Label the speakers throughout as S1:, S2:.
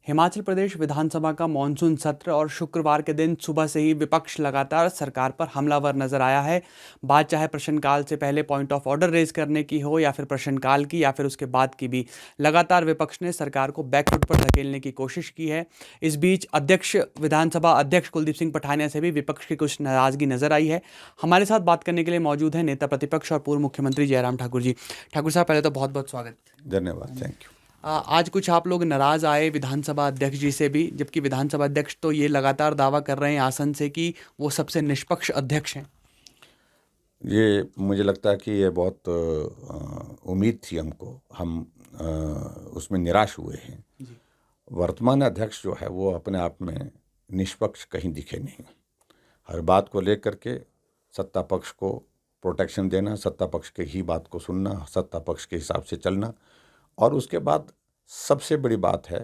S1: हिमाचल प्रदेश विधानसभा का मॉनसून सत्र और शुक्रवार के दिन सुबह से ही विपक्ष लगातार सरकार पर हमलावर नजर आया है। बात चाहे प्रश्नकाल से पहले पॉइंट ऑफ ऑर्डर रेज करने की हो या फिर प्रश्नकाल की या फिर उसके बाद की भी, लगातार विपक्ष ने सरकार को बैकफुट पर धकेलने की कोशिश की है। इस बीच विधानसभा अध्यक्ष कुलदीप सिंह पठानिया से भी विपक्ष की कुछ नाराजगी नजर आई है। हमारे साथ बात करने के लिए मौजूद हैं नेता प्रतिपक्ष और पूर्व मुख्यमंत्री जयराम ठाकुर जी। ठाकुर साहब, पहले तो बहुत बहुत स्वागत।
S2: धन्यवाद, थैंक यू।
S1: आज कुछ आप लोग नाराज आए विधानसभा अध्यक्ष जी से भी, जबकि विधानसभा अध्यक्ष तो ये लगातार दावा कर रहे हैं आसन से कि वो सबसे निष्पक्ष अध्यक्ष हैं।
S2: ये मुझे लगता है कि ये बहुत उम्मीद थी हमको, हम उसमें निराश हुए हैं। वर्तमान अध्यक्ष जो है वो अपने आप में निष्पक्ष कहीं दिखे नहीं। हर बात को लेकर के सत्ता पक्ष को प्रोटेक्शन देना, सत्ता पक्ष के ही बात को सुनना, सत्ता पक्ष के हिसाब से चलना, और उसके बाद सबसे बड़ी बात है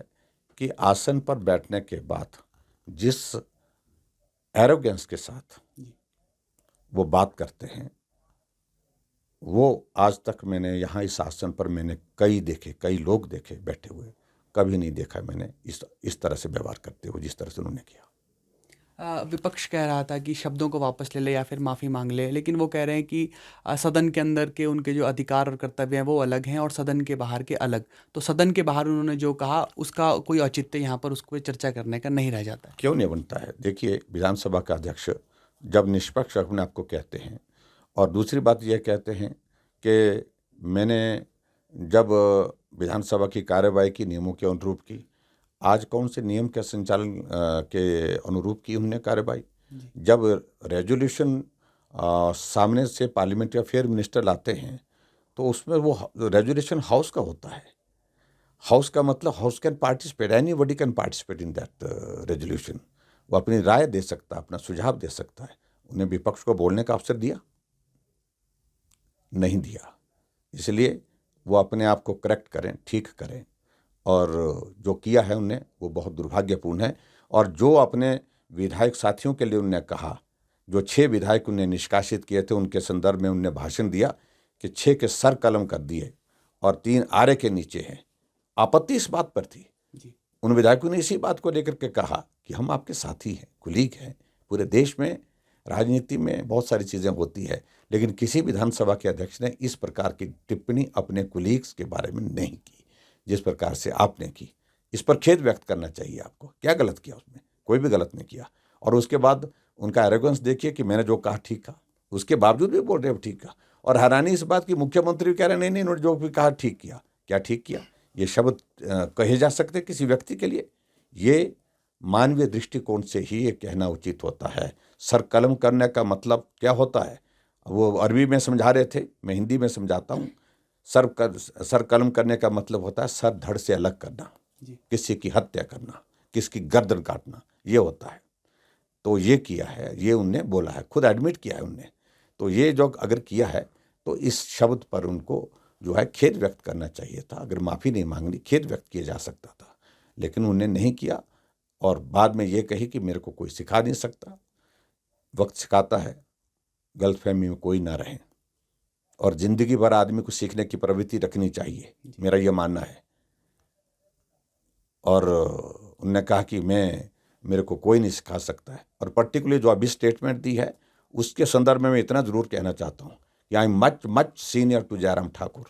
S2: कि आसन पर बैठने के बाद जिस एरोगेंस के साथ वो बात करते हैं, वो आज तक मैंने यहाँ इस आसन पर मैंने कई लोग देखे बैठे हुए, कभी नहीं देखा मैंने इस तरह से व्यवहार करते हुए जिस तरह से उन्होंने किया।
S1: विपक्ष कह रहा था कि शब्दों को वापस ले ले या फिर माफ़ी मांग ले, लेकिन वो कह रहे हैं कि सदन के अंदर के उनके जो अधिकार और कर्तव्य हैं वो अलग हैं और सदन के बाहर के अलग। तो सदन के बाहर उन्होंने जो कहा उसका कोई औचित्य यहाँ पर उसको चर्चा करने का नहीं रह जाता है।
S2: क्यों नहीं बनता है? देखिए, विधानसभा का अध्यक्ष जब निष्पक्ष अपने आप को कहते हैं, और दूसरी बात यह कहते हैं कि मैंने जब विधानसभा की कार्यवाही की नियमों के अनुरूप की, आज कौन से नियम के संचालन के अनुरूप की उन्होंने कार्यवाही? जब रेजोल्यूशन सामने से पार्लियामेंट्री अफेयर मिनिस्टर लाते हैं तो उसमें वो रेजोल्यूशन हाउस का होता है। हाउस का मतलब house can participate, anybody can participate in that resolution. वो अपनी राय दे सकता है, अपना सुझाव दे सकता है। उन्हें विपक्ष को बोलने का अवसर दिया? नहीं दिया। इसलिए वो अपने आप को करेक्ट करें, ठीक करें, और जो किया है उनने वो बहुत दुर्भाग्यपूर्ण है। और जो अपने विधायक साथियों के लिए उनने कहा, जो 6 विधायक उन्हें निष्कासित किए थे, उनके संदर्भ में उनने भाषण दिया कि 6 के सर कलम कर दिए और 3 आरे के नीचे हैं। आपत्ति इस बात पर थी। उन विधायकों ने इसी बात को लेकर के कहा कि हम आपके साथी हैं, कुलीग हैं। पूरे देश में राजनीति में बहुत सारी चीज़ें होती है, लेकिन किसी विधानसभा के अध्यक्ष ने इस प्रकार की टिप्पणी अपने कुलीग्स के बारे में नहीं की जिस प्रकार से आपने की। इस पर खेद व्यक्त करना चाहिए आपको। क्या गलत किया उसमें? कोई भी गलत नहीं किया। और उसके बाद उनका एरोगेंस देखिए कि मैंने जो कहा ठीक कहा, उसके बावजूद भी बोल रहे हो ठीक कहा। और हैरानी इस बात की, मुख्यमंत्री भी कह रहे नहीं, उन्होंने जो भी कहा ठीक किया। क्या ठीक किया? ये शब्द कहे जा सकते किसी व्यक्ति के लिए? ये मानवीय दृष्टिकोण से ही ये कहना उचित होता है। सर कलम करने का मतलब क्या होता है? वो अरबी में समझा रहे थे, मैं हिंदी में समझाता हूँ। सर कलम करने का मतलब होता है सर धड़ से अलग करना, किसी की हत्या करना, किसी की गर्दन काटना, ये होता है। तो ये किया है, ये उनने बोला है, खुद एडमिट किया है उनने। तो ये जो अगर किया है तो इस शब्द पर उनको जो है खेद व्यक्त करना चाहिए था। अगर माफ़ी नहीं मांगनी, खेद व्यक्त किया जा सकता था, लेकिन उन्होंने नहीं किया। और बाद में ये कही कि मेरे को कोई सिखा नहीं सकता। वक्त सिखाता है, गलतफहमी में कोई ना रहे, और जिंदगी भर आदमी को सीखने की प्रवृत्ति रखनी चाहिए, मेरा ये मानना है। और उन्होंने कहा कि मेरे को कोई नहीं सिखा सकता है। और पर्टिकुलरली जो अभी स्टेटमेंट दी है उसके संदर्भ में मैं इतना ज़रूर कहना चाहता हूँ कि I am much senior to Jairam Thakur.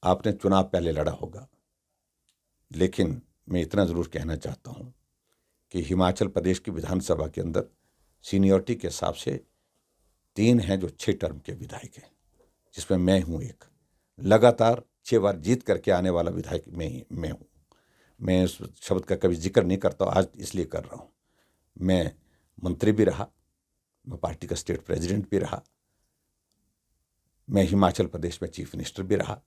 S2: आपने चुनाव पहले लड़ा होगा, लेकिन मैं इतना ज़रूर कहना चाहता हूँ कि हिमाचल प्रदेश की विधानसभा के अंदर सीनियरिटी के हिसाब से 3 हैं जो 6 टर्म के विधायक हैं, जिसमें मैं हूँ एक। लगातार 6 बार जीत करके आने वाला विधायक मैं हूँ। मैं इस शब्द का कभी जिक्र नहीं करता, आज इसलिए कर रहा हूँ। मैं मंत्री भी रहा, मैं पार्टी का स्टेट प्रेसिडेंट भी रहा, मैं हिमाचल प्रदेश में चीफ मिनिस्टर भी रहा।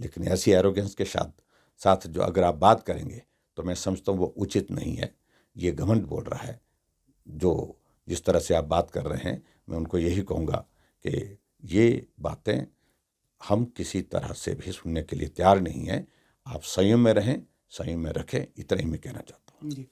S2: लेकिन ऐसी एरोगेंस के साथ जो अगर आप बात करेंगे तो मैं समझता हूँ वो उचित नहीं है। ये घमंड बोल रहा है। जो जिस तरह से आप बात कर रहे हैं, मैं उनको यही कहूँगा कि ये बातें हम किसी तरह से भी सुनने के लिए तैयार नहीं हैं। आप संयम में रहें, संयम में रखें, इतना ही मैं कहना चाहता हूँ।
S1: जी।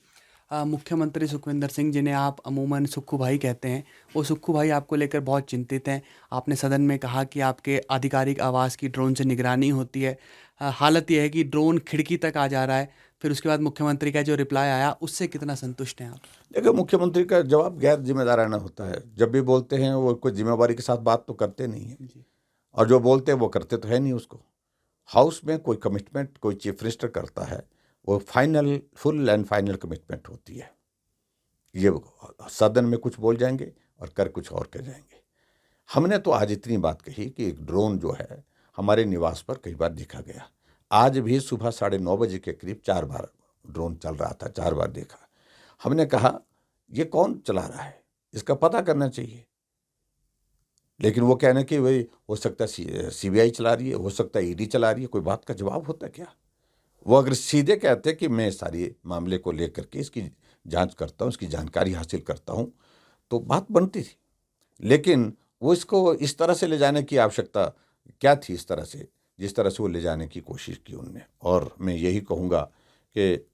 S1: मुख्यमंत्री सुखविंदर सिंह, जिन्हें आप अमूमन सुक्खू भाई कहते हैं, वो सुक्खू भाई आपको लेकर बहुत चिंतित हैं। आपने सदन में कहा कि आपके आधिकारिक आवास की ड्रोन से निगरानी होती है। हालत ये है कि ड्रोन खिड़की तक आ जा रहा है, फिर उसके बाद मुख्यमंत्री का जो रिप्लाई आया उससे कितना संतुष्ट हैं आप?
S2: देखिए, मुख्यमंत्री का जवाब गैर जिम्मेदाराना होता है। जब भी बोलते हैं वो कोई जिम्मेवारी के साथ बात तो करते नहीं है, और जो बोलते हैं वो करते तो है नहीं उसको। हाउस में कोई कमिटमेंट कोई चीफ मिनिस्टर करता है, वो final full and final commitment होती है। ये सदन में कुछ बोल जाएंगे और कर कुछ और कर जाएंगे। हमने तो आज इतनी बात कही कि एक ड्रोन जो है हमारे निवास पर कई बार देखा गया। आज भी सुबह 9:30 बजे के करीब 4 बार ड्रोन चल रहा था, 4 बार देखा। हमने कहा ये कौन चला रहा है, इसका पता करना चाहिए। लेकिन वो कहना कि भाई हो सकता है सीबीआई चला रही है, हो सकता है ईडी चला रही है। कोई बात का जवाब होता क्या? वो अगर सीधे कहते कि मैं सारी मामले को लेकर के इसकी जांच करता हूँ, इसकी जानकारी हासिल करता हूँ, तो बात बनती थी। लेकिन वो इसको इस तरह से ले जाने की आवश्यकता क्या थी, इस तरह से जिस तरह से वो ले जाने की कोशिश की उनने। और मैं यही कहूँगा कि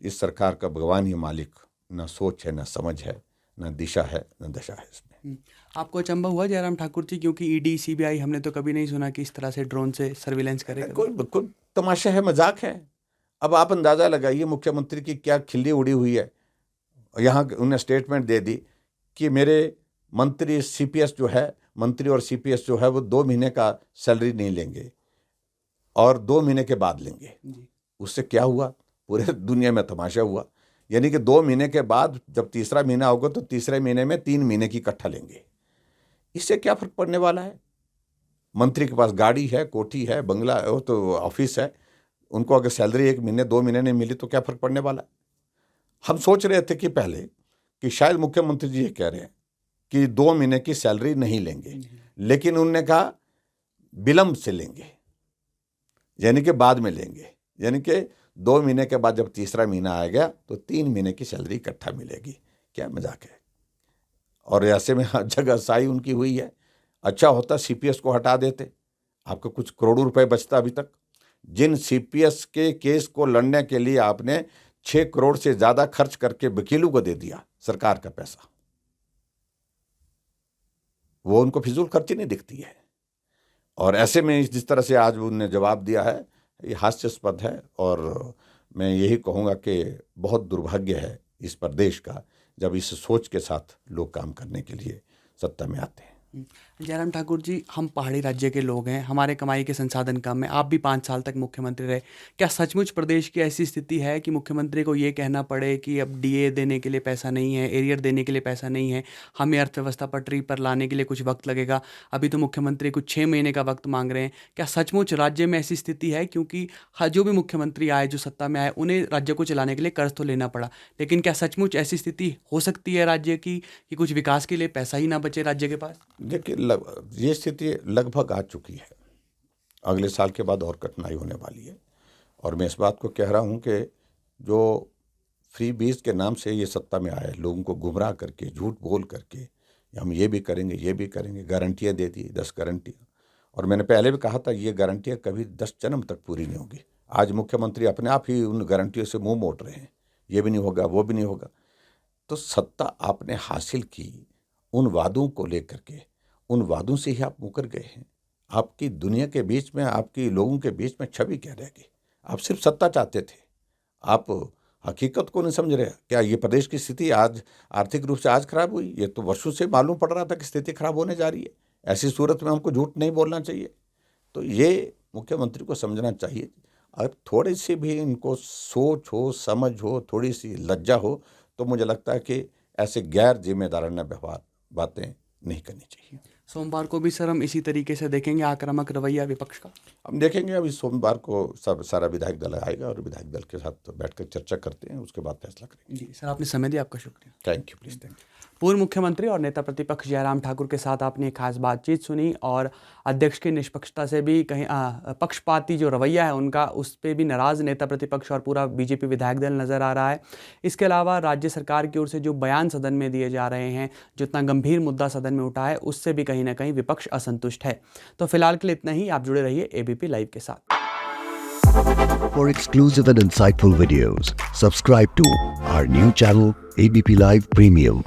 S2: इस सरकार का भगवान ही मालिक, न सोच है, न समझ है, न दिशा है, न दशा है इसमें।
S1: आपको अचंभा हुआ जयराम ठाकुर जी, क्योंकि ईडी सीबीआई हमने तो कभी नहीं सुना कि इस तरह से ड्रोन से सर्विलेंस करेगा?
S2: कोई तमाशा है, मजाक है। अब आप अंदाज़ा लगाइए मुख्यमंत्री की क्या खिल्ली उड़ी हुई है। यहाँ उन्हें स्टेटमेंट दे दी कि मेरे मंत्री सीपीएस जो है, मंत्री और सीपीएस जो है वो 2 महीने का सैलरी नहीं लेंगे और 2 महीने के बाद लेंगे। उससे क्या हुआ? पूरे दुनिया में तमाशा हुआ। यानी कि 2 महीने के बाद जब तीसरा महीना होगा तो तीसरे महीने में 3 महीने की इकट्ठा लेंगे। इससे क्या फर्क पड़ने वाला है? मंत्री के पास गाड़ी है, कोठी है, बंगला है, तो ऑफिस है। उनको अगर सैलरी 1 महीने 2 महीने नहीं मिली तो क्या फर्क पड़ने वाला है? हम सोच रहे थे कि पहले कि शायद मुख्यमंत्री जी ये कह रहे हैं कि 2 महीने की सैलरी नहीं लेंगे, लेकिन उन्होंने कहा विलंब से लेंगे, यानी कि बाद में लेंगे। यानी कि 2 महीने के बाद जब तीसरा महीना आ गया तो 3 महीने की सैलरी इकट्ठा मिलेगी। क्या मजाक है? और ऐसे में जगह साई उनकी हुई है। अच्छा होता सीपीएस को हटा देते, आपको कुछ करोड़ों रुपए बचता। अभी तक जिन सीपीएस के केस को लड़ने के लिए आपने 6 करोड़ से ज़्यादा खर्च करके वकीलों को दे दिया सरकार का पैसा, वो उनको फिजूल खर्ची नहीं दिखती है। और ऐसे में जिस तरह से आज उन्होंने जवाब दिया है, ये हास्यास्पद है। और मैं यही कहूँगा कि बहुत दुर्भाग्य है इस प्रदेश का जब इस सोच के साथ लोग काम करने के लिए सत्ता में आते हैं।
S1: जयराम ठाकुर जी, हम पहाड़ी राज्य के लोग हैं, हमारे कमाई के संसाधन कम है। आप भी 5 साल तक मुख्यमंत्री रहे। क्या सचमुच प्रदेश की ऐसी स्थिति है कि मुख्यमंत्री को ये कहना पड़े कि अब डीए देने के लिए पैसा नहीं है, एरियर देने के लिए पैसा नहीं है, हमें अर्थव्यवस्था पटरी पर लाने के लिए कुछ वक्त लगेगा? अभी तो मुख्यमंत्री कुछ 6 महीने का वक्त मांग रहे हैं। क्या सचमुच राज्य में ऐसी स्थिति है? क्योंकि जो भी मुख्यमंत्री आए, जो सत्ता में आए, उन्हें राज्य को चलाने के लिए कर्ज तो लेना पड़ा, लेकिन क्या सचमुच ऐसी स्थिति हो सकती है राज्य की कि कुछ विकास के लिए पैसा ही ना बचे राज्य के पास?
S2: देखिए, ये स्थिति लगभग आ चुकी है। अगले साल के बाद और कठिनाई होने वाली है। और मैं इस बात को कह रहा हूँ कि जो फ्री बीज के नाम से ये सत्ता में आए, लोगों को गुमराह करके, झूठ बोल करके हम ये भी करेंगे, ये भी करेंगे, गारंटियाँ दे दी 10 गारंटियाँ। और मैंने पहले भी कहा था ये गारंटियाँ कभी 10 जन्म तक पूरी नहीं होगी। आज मुख्यमंत्री अपने आप ही उन गारंटियों से मुँह मोड़ रहे हैं, ये भी नहीं होगा, वो भी नहीं होगा। तो सत्ता आपने हासिल की उन वादों को लेकर के, उन वादों से ही आप मुकर गए हैं। आपकी दुनिया के बीच में, आपकी लोगों के बीच में छवि क्या रहेगी? आप सिर्फ सत्ता चाहते थे, आप हकीकत को नहीं समझ रहे। क्या ये प्रदेश की स्थिति आज आर्थिक रूप से आज खराब हुई? ये तो वर्षों से मालूम पड़ रहा था कि स्थिति खराब होने जा रही है। ऐसी सूरत में हमको झूठ नहीं बोलना चाहिए। तो ये मुख्यमंत्री को समझना चाहिए। अगर थोड़ी सी भी इनको सोच हो, समझ हो, थोड़ी सी लज्जा हो, तो मुझे लगता है कि ऐसे गैर जिम्मेदाराना व्यवहार बातें नहीं करनी चाहिए।
S1: सोमवार को भी सर हम इसी तरीके से देखेंगे आक्रामक रवैया विपक्ष का?
S2: हम देखेंगे। अभी सोमवार को सारा विधायक दल आएगा और विधायक दल के साथ बैठकर चर्चा करते हैं, उसके बाद फैसला करेंगे।
S1: जी सर, आपने समय दिया, आपका शुक्रिया।
S2: Thank you. Please, thank you.
S1: पूर्व मुख्यमंत्री और नेता प्रतिपक्ष जयराम ठाकुर के साथ आपने एक खास बातचीत सुनी और अध्यक्ष की निष्पक्षता से भी कहीं पक्षपाती जो रवैया है उनका, उस पर भी नाराज़ नेता प्रतिपक्ष और पूरा बीजेपी विधायक दल नज़र आ रहा है। इसके अलावा राज्य सरकार की ओर से जो बयान सदन में दिए जा रहे हैं, जितना गंभीर मुद्दा सदन में उठा है, उससे भी कहीं ना कहीं विपक्ष असंतुष्ट है। तो फिलहाल के लिए इतना ही। आप जुड़े रहिए एबीपी लाइव के साथ।
S3: For exclusive and insightful videos, subscribe to our new channel ABP Live Premium.